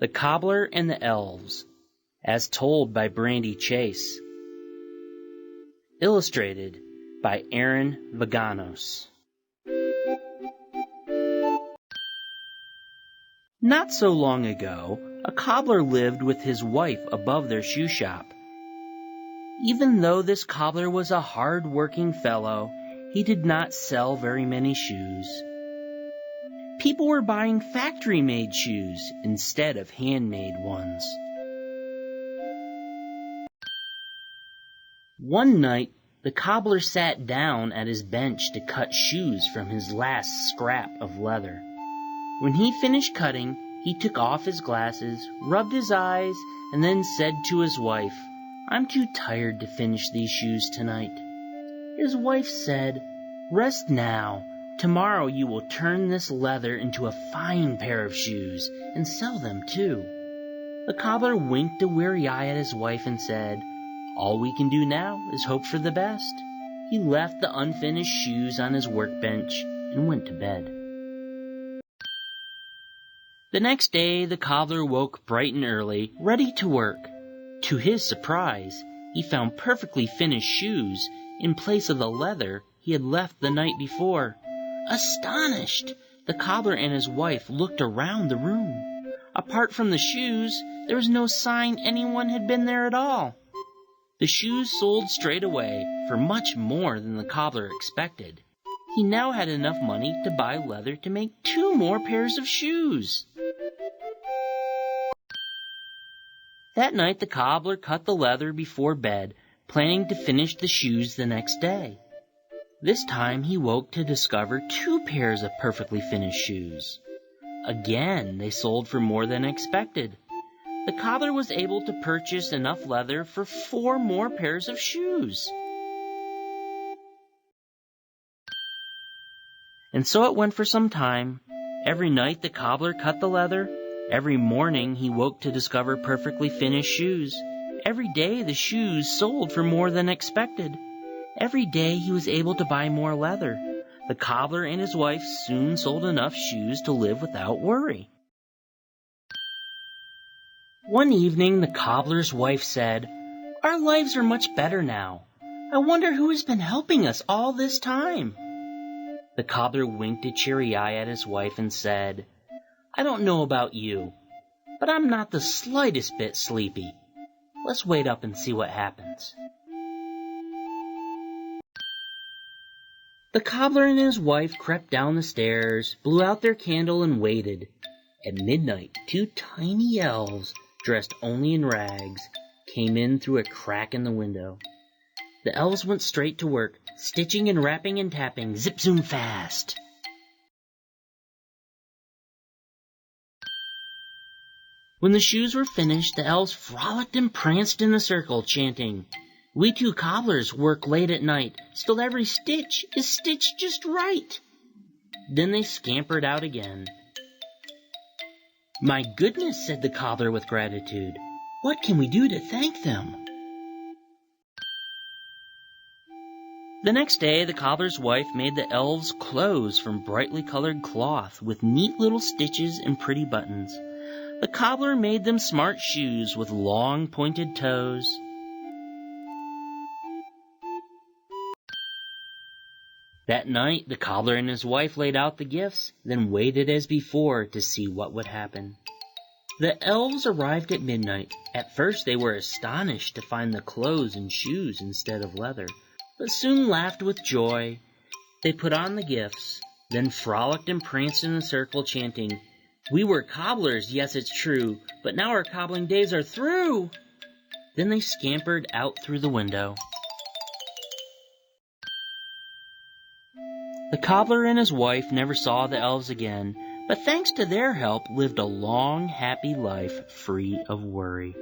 The Cobbler and the Elves, as told by Brandy Chase. Illustrated by Aaron Vaganos. Not so long ago, a cobbler lived with his wife above their shoe shop. Even though this cobbler was a hard-working fellow, he did not sell very many shoes. People were buying factory-made shoes instead of handmade ones. One night, the cobbler sat down at his bench to cut shoes from his last scrap of leather. When he finished cutting, he took off his glasses, rubbed his eyes, and then said to his wife, "I'm too tired to finish these shoes tonight." His wife said, "Rest now. Tomorrow you will turn this leather into a fine pair of shoes and sell them too." The cobbler winked a weary eye at his wife and said, "All we can do now is hope for the best." He left the unfinished shoes on his workbench and went to bed. The next day, the cobbler woke bright and early, ready to work. To his surprise, he found perfectly finished shoes in place of the leather he had left the night before. Astonished, the cobbler and his wife looked around the room. Apart from the shoes, there was no sign anyone had been there at all. The shoes sold straight away for much more than the cobbler expected. He now had enough money to buy leather to make 2 more pairs of shoes. That night the cobbler cut the leather before bed, planning to finish the shoes the next day. This time he woke to discover 2 pairs of perfectly finished shoes. Again, they sold for more than expected. The cobbler was able to purchase enough leather for 4 more pairs of shoes. And so it went for some time. Every night the cobbler cut the leather. Every morning he woke to discover perfectly finished shoes. Every day the shoes sold for more than expected. Every day he was able to buy more leather. The cobbler and his wife soon sold enough shoes to live without worry. One evening the cobbler's wife said, "Our lives are much better now. I wonder who has been helping us all this time." The cobbler winked a cheery eye at his wife and said, "I don't know about you, but I'm not the slightest bit sleepy. Let's wait up and see what happens." The cobbler and his wife crept down the stairs, blew out their candle, and waited. At midnight, 2 tiny elves, dressed only in rags, came in through a crack in the window. The elves went straight to work, stitching and wrapping and tapping, zip-zoom fast. When the shoes were finished, the elves frolicked and pranced in a circle, chanting, "We 2 cobblers work late at night, still every stitch is stitched just right." Then they scampered out again. "My goodness," said the cobbler with gratitude, "what can we do to thank them?" The next day, the cobbler's wife made the elves clothes from brightly colored cloth with neat little stitches and pretty buttons. The cobbler made them smart shoes with long pointed toes. That night, the cobbler and his wife laid out the gifts, then waited as before to see what would happen. The elves arrived at midnight. At first they were astonished to find the clothes and shoes instead of leather, but soon laughed with joy. They put on the gifts, then frolicked and pranced in a circle, chanting, "We were cobblers, yes, it's true, but now our cobbling days are through." Then they scampered out through the window. The cobbler and his wife never saw the elves again, but thanks to their help lived a long, happy life free of worry.